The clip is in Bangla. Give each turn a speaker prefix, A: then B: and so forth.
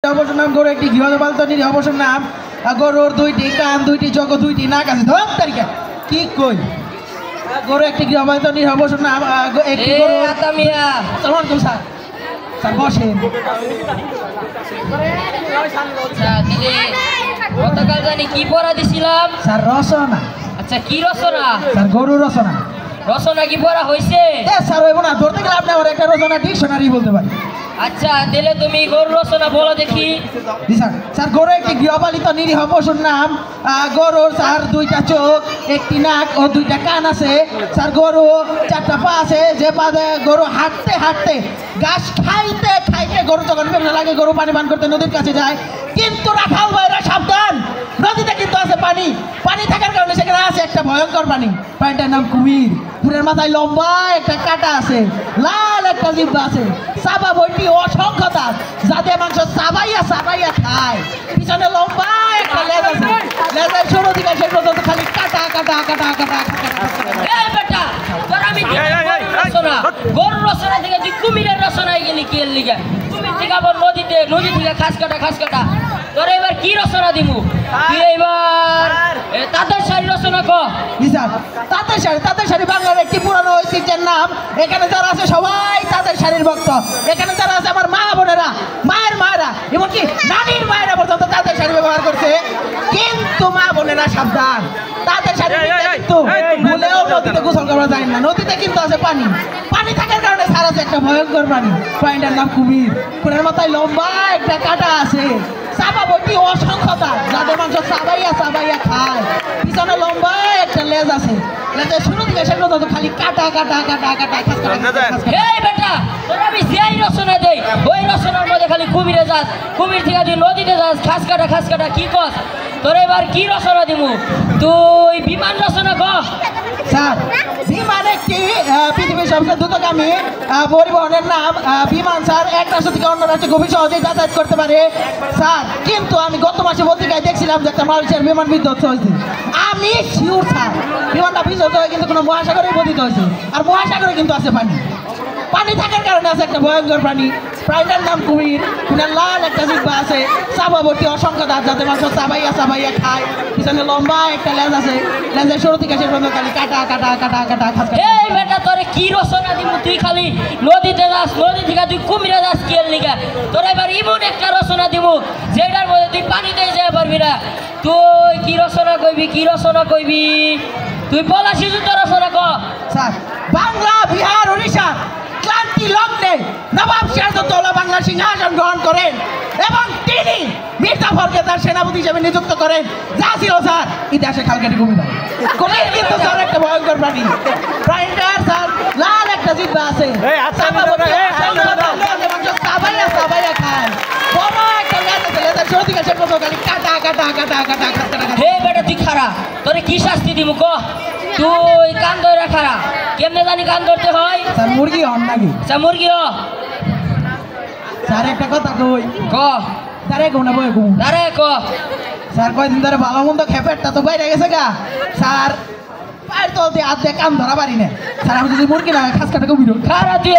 A: অবশ্য নাম গরু একটি গৃহপালিত অবশ্য নাম গরুর দুইটি কান দুইটি জগ দুইটি নাক আছে ধর তারিখা কি কই গরু একটি গৃহপালিত অবশ্য নাম একটি গরু
B: আতামিয়া
A: সালাম আলাইকুম স্যার স্যার বসেন
B: গতকাল জানি কি পড়া দিছিলাম
A: স্যার রচনা
B: আচ্ছা কি রচনা
A: স্যার গরু রচনা
B: রচনা কি পড়া হয়েছে
A: স্যার হইব না ধরতে গেলে আপনি আমার একটা রচনা ডিকশনারি বলতে পারেন
B: আচ্ছা দিলে তুমি গরু রচনা বলো দেখি
A: জি স্যার স্যার গরু একটি গৃহপালিত নিরীহ পশুর নাম গরুর স্যার দুইটা চোখ একটি নাক ও দুইটা কান আছে স্যার গরু চারটা পা আছে যে পা গরু হাঁটতে হাঁটতে ঘাস খাইতে খাইতে গরু যখন পেছনে লাগে গরু পানি পান করতে নদীর কাছে যায় কিন্তু রাখাল ভাইরা সাবধান নদীতে কিন্তু আছে পানি পানি থাকার কারণে সেখানে আছে একটা ভয়ঙ্কর পানিটার নাম কুমির কুমিরের মাথায় লম্বা একটা কাঁটা আছে লাল একটা জিহ্বা আছে চাবা বইটি অসংখ্য দাঁত যাতে মাংস চাবাইয়া চাবাইয়া খায় পিছনে লম্বা একটা লেজ আছে লেজের শুরু থেকে শেষ পর্যন্ত খালি কাটা কাটা কাটা কাটা
B: এই বেটা তোর আমি রচনা গরু রচনা থেকে তুই কুমিরের রচনায় গেলি কি এর লিগা কুমির থেকে আবার নদী থেকে খাস কাটা তোর এবার কি রচনা দিমু তুই এবার তাঁতের শাড়ি রচনা কর
A: তাঁতের শাড়ি বাংলার একটি পুরানো ঐতিহ্যের নাম এখানে যারা আছে সবাই তাঁতের শাড়ির ভক্ত এখানে যারা আছে আমার মা বোনেরা মায়ের মায়েরা এমনকি নানির মায়েরা পর্যন্ত তাঁতের শাড়ি ব্যবহার করছে কিন্তু মা বোনেরা সাবধান তাঁতের শাড়ি কিন্তু ভুলেও নদীতে গোসল করা যায় না নদীতে কিন্তু আছে পানি থাকার কারণে স্যার আছে একটা ভয়ঙ্কর প্রাণীটার নাম কুমির কুমিরের মাথায় লম্বা একটা কাঁটা আছে চাপা বইটি অসংখ্য দাঁত যাদের মাংস চাবাইয়া চাবাইয়া খায় পিছনে লম্বা একটা লেজ আছে লেজের শুরু থেকে শেষ পর্যন্ত খালি কাটা কাটা কাটা কাটা
B: এই বেটা তোর আমি যেই রচনা দেই ওই রচনার মধ্যে খালি কুমিরে যাস কুমির থেকে তুই নদীতে যাস খাস কাটা কি কস তোর এবার কি রচনা দিমু তুই বিমান রচনা কর
A: স্যার বিমান একটি পৃথিবীর সবচেয়ে দ্রুতগামী পরিবহনের নাম বিমান স্যার এক রাষ্ট্র থেকে অন্য রাষ্ট্রে খুবই সহজেই যাতায়াত করতে পারে স্যার কিন্তু আমি গত মাসে পত্রিকায় দেখছিলাম যে একটা মালয়েশিয়ার বিমান বিধ্বস্ত হয়েছে আমি শিওর স্যার বিমানটা বিধ্বস্ত হয়ে কিন্তু কোনো মহাসাগরেই পতিত হয়েছে আর মহাসাগরে কিন্তু আছে পানি থাকার কারণে আছে একটা ভয়ঙ্কর প্রাণীটার নাম কুমির কুমিরের লাল একটা জিহ্বা আছে চাপাবর্তী অসংখ্য দাঁত যাতে মাংস চাবাইয়া চাবাইয়া খায় পিছনে লম্বা একটা লেজ আছে লেজের শুরু থেকে শেষ পর্যন্ত খালি কাটা কাটা কাটা কাটা
B: এই বেটা তোরে কি রচনা দিমু তুই খালি নদীতে যাস নদী থেকে তুই কুমিরে যাস কি এর লিগা তোর এবার এমন একটা রচনা দিমু যেটার মধ্যে তুই পানিতে যেতে পারবি না তুই কি রচনা কইবি তুই পলাশি যুদ্ধ রচনা কর
A: স্যার বাংলা বিহার উড়িষ্যা ক্লান্তি লগ্নে নবাব সিরাজউদ্দৌলা বাংলার সিংহাসন গ্রহণ করেন এবং তিনি মীর জাফরকে তার সেনাপতি হিসেবে নিযুক্ত করেন যা ছিল স্যার ইতিহাসে খালকাটি কুমির কিন্তু স্যার একটা ভয়ঙ্কর প্রাণীটার স্যার লাল একটা জিহ্বা আছে চাবাইয়া চাবাইয়া খায় বড় একটা লেজ আছে লেজের শুরু থেকে শেষ পর্যন্ত খালি কাটা কাটা কাটা কাটা কাটা
B: হে বেটা তুই খারা তোরে কি শাস্তি দিমু ক তুই কান ধরে খারা কেমনে জানি কান ধরতে হয়
A: স্যার মুরগি হন নাকি
B: স্যার মুরগি হ
A: স্যার একটা কথা কই
B: ক
A: স্যার কোনা বই
B: দাঁড়ে ক
A: স্যার কয়দিন ধরে ভালো মন্দ খেপেরটা তো বাইরে গেছে গা স্যার পায়ের তলতে হাত দিয়ে কান ধরা পারি না স্যার আমি যদি মুরগি না খাস কাটা কবির
B: খারা তুই